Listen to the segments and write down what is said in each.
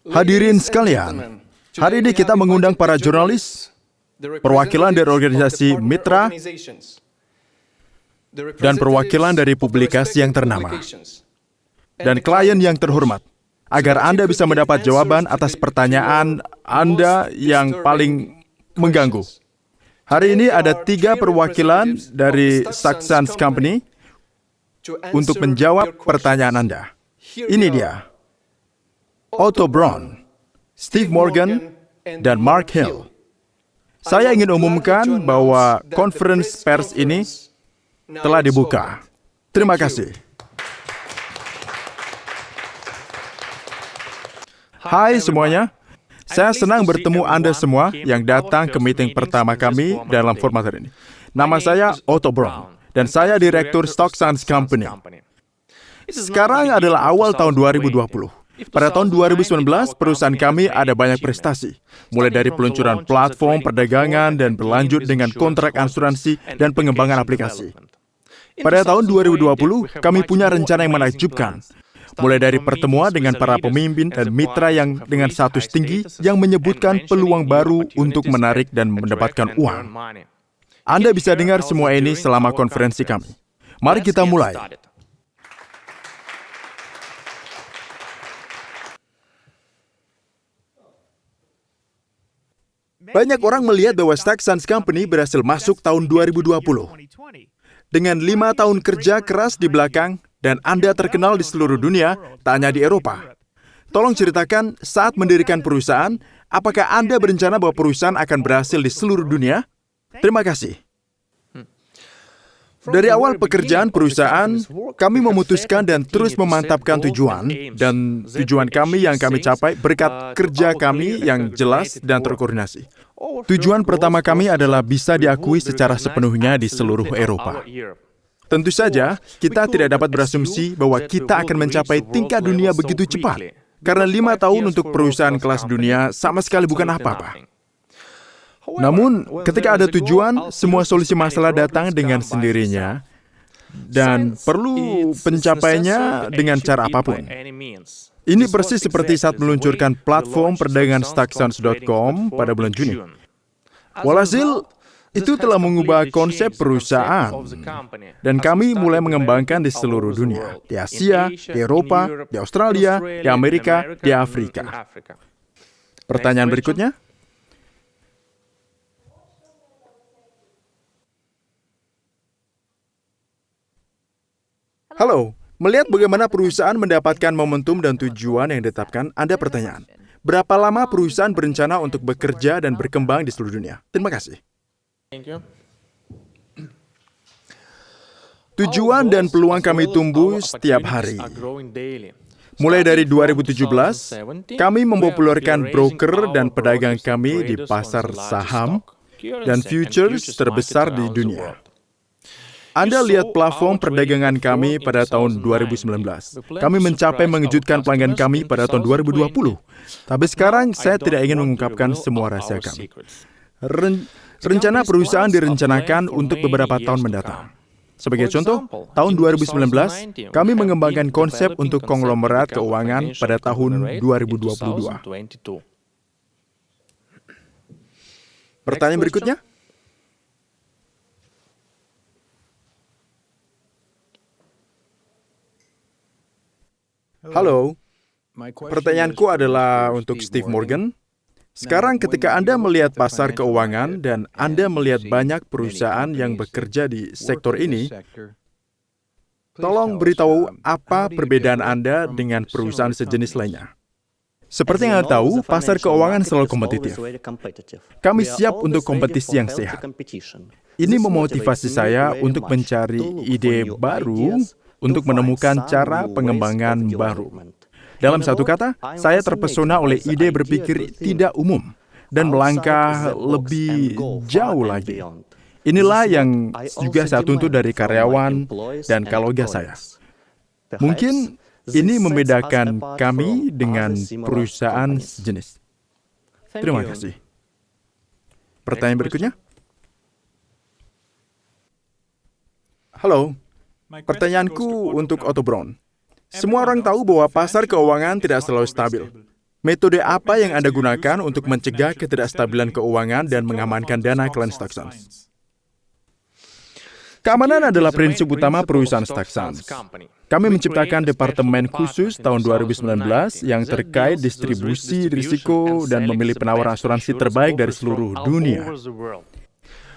Hadirin sekalian, hari ini kita mengundang para jurnalis, perwakilan dari organisasi mitra, dan perwakilan dari publikasi yang ternama, dan klien yang terhormat, agar Anda bisa mendapat jawaban atas pertanyaan Anda yang paling mengganggu. Hari ini ada 3 perwakilan dari Saxons Company untuk menjawab pertanyaan Anda. Ini dia. Otto Braun, Steve Morgan, dan Mark Hill. Saya ingin umumkan bahwa konferensi pers ini telah dibuka. Terima kasih. Hai semuanya, saya senang bertemu Anda semua yang datang ke meeting pertama kami dalam format ini. Nama saya Otto Braun, dan saya Direktur Saxons Company. Sekarang adalah awal tahun 2020. Pada tahun 2019, perusahaan kami ada banyak prestasi, mulai dari peluncuran platform perdagangan dan berlanjut dengan kontrak asuransi dan pengembangan aplikasi. Pada tahun 2020, kami punya rencana yang menakjubkan, mulai dari pertemuan dengan para pemimpin dan mitra yang dengan status tinggi yang menyebutkan peluang baru untuk menarik dan mendapatkan uang. Anda bisa dengar semua ini selama konferensi kami. Mari kita mulai. Banyak orang melihat bahwa Saxons Company berhasil masuk tahun 2020. Dengan 5 tahun kerja keras di belakang, dan Anda terkenal di seluruh dunia, tak hanya di Eropa. Tolong ceritakan saat mendirikan perusahaan, apakah Anda berencana bahwa perusahaan akan berhasil di seluruh dunia? Terima kasih. Dari awal pekerjaan perusahaan, kami memutuskan dan terus memantapkan tujuan, dan tujuan kami yang kami capai berkat kerja kami yang jelas dan terkoordinasi. Tujuan pertama kami adalah bisa diakui secara sepenuhnya di seluruh Eropa. Tentu saja, kita tidak dapat berasumsi bahwa kita akan mencapai tingkat dunia begitu cepat, karena 5 tahun untuk perusahaan kelas dunia sama sekali bukan apa-apa. Namun, ketika ada tujuan, semua solusi masalah datang dengan sendirinya dan perlu pencapaiannya dengan cara apapun. Ini persis seperti saat meluncurkan platform perdagangan Saxons.com pada bulan Juni. Walhasil, itu telah mengubah konsep perusahaan, dan kami mulai mengembangkan di seluruh dunia, di Asia, di Eropa, di Australia, di Amerika, di Afrika. Pertanyaan berikutnya? Halo, melihat bagaimana perusahaan mendapatkan momentum dan tujuan yang ditetapkan, ada pertanyaan. Berapa lama perusahaan berencana untuk bekerja dan berkembang di seluruh dunia? Terima kasih. Tujuan dan peluang kami tumbuh setiap hari. Mulai dari 2017, kami mempopulerkan broker dan pedagang kami di pasar saham dan futures terbesar di dunia. Anda lihat platform perdagangan kami pada tahun 2019. Kami mencapai mengejutkan pelanggan kami pada tahun 2020. Tapi sekarang saya tidak ingin mengungkapkan semua rahasia kami. Rencana perusahaan direncanakan untuk beberapa tahun mendatang. Sebagai contoh, tahun 2019, kami mengembangkan konsep untuk konglomerat keuangan pada tahun 2022. Pertanyaan berikutnya? Halo, pertanyaanku adalah untuk Steve Morgan. Sekarang ketika Anda melihat pasar keuangan dan Anda melihat banyak perusahaan yang bekerja di sektor ini, tolong beritahu apa perbedaan Anda dengan perusahaan sejenis lainnya. Seperti yang Anda tahu, pasar keuangan selalu kompetitif. Kami siap untuk kompetisi yang sehat. Ini memotivasi saya untuk mencari ide baru untuk menemukan cara pengembangan baru. Dalam satu kata, saya terpesona oleh ide berpikir tidak umum dan melangkah lebih jauh lagi. Inilah yang juga saya tuntut dari karyawan dan kolega saya. Mungkin ini membedakan kami dengan perusahaan sejenis. Terima kasih. Pertanyaan berikutnya? Halo. Pertanyaanku untuk Otto Braun. Semua orang tahu bahwa pasar keuangan tidak selalu stabil. Metode apa yang Anda gunakan untuk mencegah ketidakstabilan keuangan dan mengamankan dana klien StockSans? Keamanan adalah prinsip utama perusahaan StockSans. Kami menciptakan departemen khusus tahun 2019 yang terkait distribusi risiko dan memilih penawar asuransi terbaik dari seluruh dunia.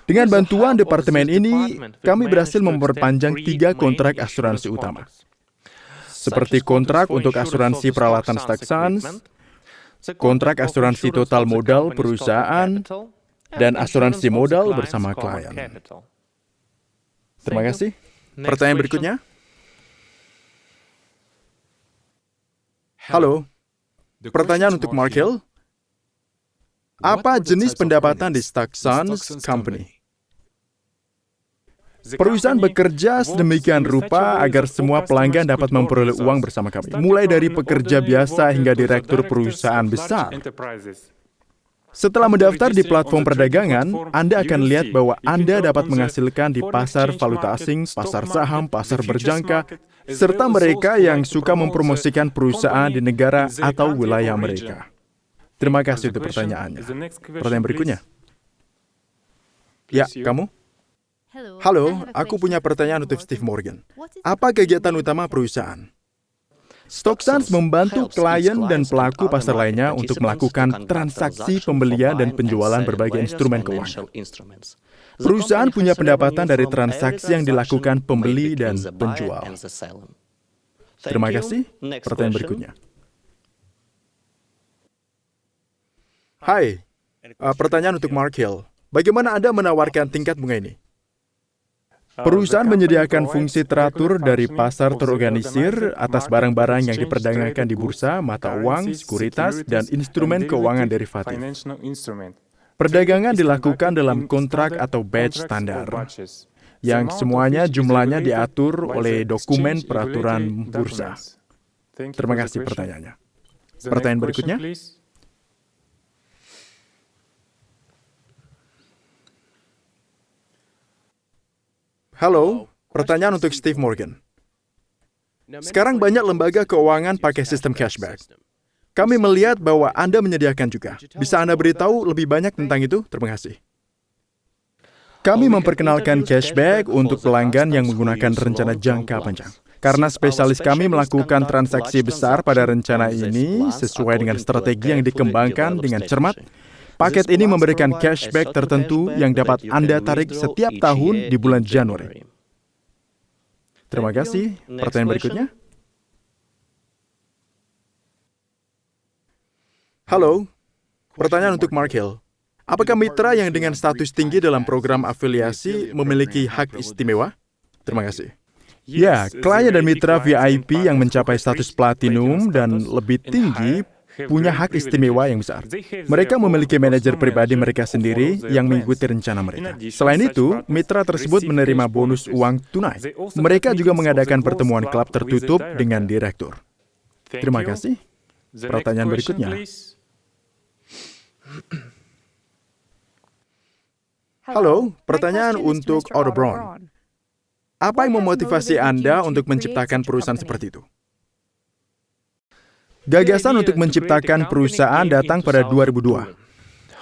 Dengan bantuan departemen ini, kami berhasil memperpanjang 3 kontrak asuransi utama. Seperti kontrak untuk asuransi peralatan StockSans, kontrak asuransi total modal perusahaan, dan asuransi modal bersama klien. Terima kasih. Pertanyaan berikutnya. Halo, pertanyaan untuk Mark Hill. Apa jenis pendapatan di StockSans Company? Perusahaan bekerja sedemikian rupa agar semua pelanggan dapat memperoleh uang bersama kami, mulai dari pekerja biasa hingga direktur perusahaan besar. Setelah mendaftar di platform perdagangan, Anda akan lihat bahwa Anda dapat menghasilkan di pasar valuta asing, pasar saham, pasar berjangka, serta mereka yang suka mempromosikan perusahaan di negara atau wilayah mereka. Terima kasih untuk pertanyaannya. Pertanyaan berikutnya. Ya, kamu? Halo, aku punya pertanyaan untuk Steve Morgan. Apa kegiatan utama perusahaan? StockSans membantu klien dan pelaku pasar lainnya untuk melakukan transaksi pembelian dan penjualan berbagai instrumen keuangan. Perusahaan punya pendapatan dari transaksi yang dilakukan pembeli dan penjual. Terima kasih. Pertanyaan berikutnya. Hai, pertanyaan untuk Mark Hill. Bagaimana Anda menawarkan tingkat bunga ini? Perusahaan menyediakan fungsi teratur dari pasar terorganisir atas barang-barang yang diperdagangkan di bursa, mata uang, sekuritas, dan instrumen keuangan derivatif. Perdagangan dilakukan dalam kontrak atau batch standar, yang semuanya jumlahnya diatur oleh dokumen peraturan bursa. Terima kasih pertanyaannya. Pertanyaan berikutnya. Halo, pertanyaan untuk Steve Morgan. Sekarang banyak lembaga keuangan pakai sistem cashback. Kami melihat bahwa Anda menyediakan juga. Bisa Anda beritahu lebih banyak tentang itu? Terima kasih. Kami memperkenalkan cashback untuk pelanggan yang menggunakan rencana jangka panjang. Karena spesialis kami melakukan transaksi besar pada rencana ini sesuai dengan strategi yang dikembangkan dengan cermat, paket ini memberikan cashback tertentu yang dapat Anda tarik setiap tahun di bulan Januari. Terima kasih. Pertanyaan berikutnya. Halo, pertanyaan untuk Mark Hill. Apakah mitra yang dengan status tinggi dalam program afiliasi memiliki hak istimewa? Terima kasih. Ya, klien dan mitra VIP yang mencapai status platinum dan lebih tinggi punya hak istimewa yang besar. Mereka memiliki manajer pribadi mereka sendiri yang mengikuti rencana mereka. Selain itu, mitra tersebut menerima bonus uang tunai. Mereka juga mengadakan pertemuan klub tertutup dengan direktur. Terima kasih. Pertanyaan berikutnya. Halo, pertanyaan untuk Otto Brown. Apa yang memotivasi Anda untuk menciptakan perusahaan seperti itu? Gagasan untuk menciptakan perusahaan datang pada 2002.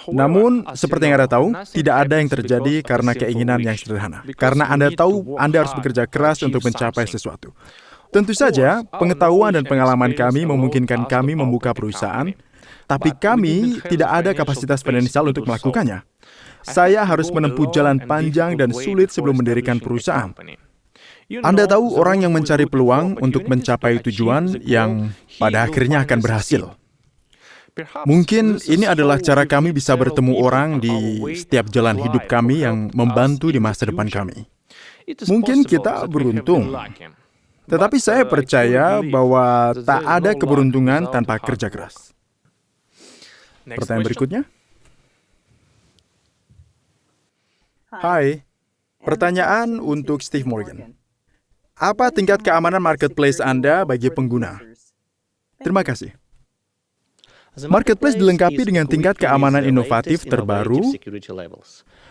Namun, seperti yang Anda tahu, tidak ada yang terjadi karena keinginan yang sederhana. Karena Anda tahu, Anda harus bekerja keras untuk mencapai sesuatu. Tentu saja, pengetahuan dan pengalaman kami memungkinkan kami membuka perusahaan, tapi kami tidak ada kapasitas finansial untuk melakukannya. Saya harus menempuh jalan panjang dan sulit sebelum mendirikan perusahaan. Anda tahu orang yang mencari peluang untuk mencapai tujuan yang pada akhirnya akan berhasil. Mungkin ini adalah cara kami bisa bertemu orang di setiap jalan hidup kami yang membantu di masa depan kami. Mungkin kita beruntung, tetapi saya percaya bahwa tak ada keberuntungan tanpa kerja keras. Pertanyaan berikutnya. Hai, pertanyaan untuk Steve Morgan. Apa tingkat keamanan marketplace Anda bagi pengguna? Terima kasih. Marketplace dilengkapi dengan tingkat keamanan inovatif terbaru.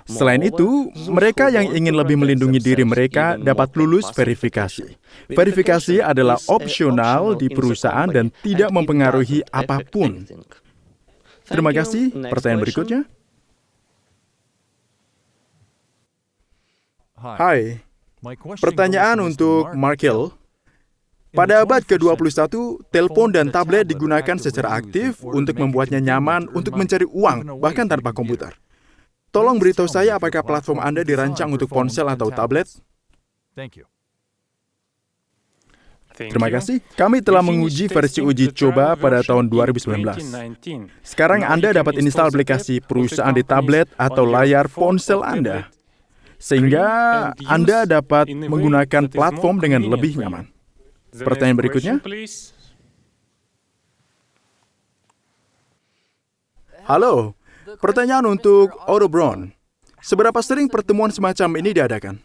Selain itu, mereka yang ingin lebih melindungi diri mereka dapat lulus verifikasi. Verifikasi adalah opsional di perusahaan dan tidak mempengaruhi apapun. Terima kasih. Pertanyaan berikutnya. Hai, pertanyaan untuk Mark Hill. Pada abad ke-21, telepon dan tablet digunakan secara aktif untuk membuatnya nyaman untuk mencari uang, bahkan tanpa komputer. Tolong beritahu saya apakah platform Anda dirancang untuk ponsel atau tablet? Terima kasih. Kami telah menguji versi uji coba pada tahun 2019. Sekarang Anda dapat install aplikasi perusahaan di tablet atau layar ponsel Anda, sehingga Anda dapat menggunakan platform dengan lebih nyaman. Pertanyaan berikutnya. Halo, pertanyaan untuk Otto Braun. Seberapa sering pertemuan semacam ini diadakan?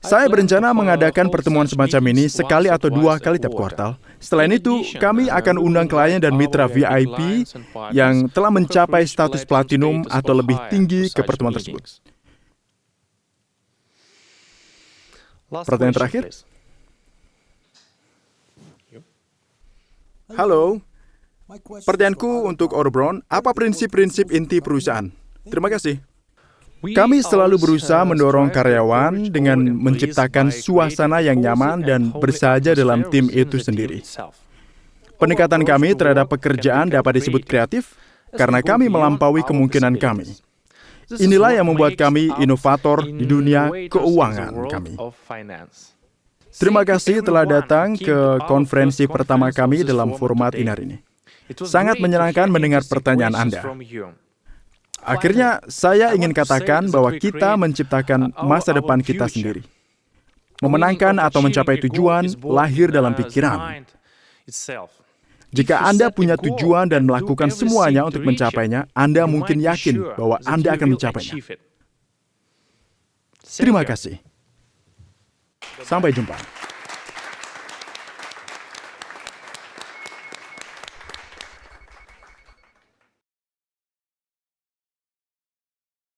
Saya berencana mengadakan pertemuan semacam ini sekali atau 2 kali tiap kuartal. Selain itu, kami akan undang klien dan mitra VIP yang telah mencapai status platinum atau lebih tinggi ke pertemuan tersebut. Pertanyaan terakhir. Halo, pertanyaanku untuk Otto Braun, apa prinsip-prinsip inti perusahaan? Terima kasih. Kami selalu berusaha mendorong karyawan dengan menciptakan suasana yang nyaman dan bersahaja dalam tim itu sendiri. Pendekatan kami terhadap pekerjaan dapat disebut kreatif karena kami melampaui kemungkinan kami. Inilah yang membuat kami inovator di dunia keuangan kami. Terima kasih telah datang ke konferensi pertama kami dalam format ini hari ini. Sangat menyenangkan mendengar pertanyaan Anda. Akhirnya, saya ingin katakan bahwa kita menciptakan masa depan kita sendiri. Memenangkan atau mencapai tujuan lahir dalam pikiran. Jika Anda punya tujuan dan melakukan semuanya untuk mencapainya, Anda mungkin yakin bahwa Anda akan mencapainya. Terima kasih. Sampai jumpa.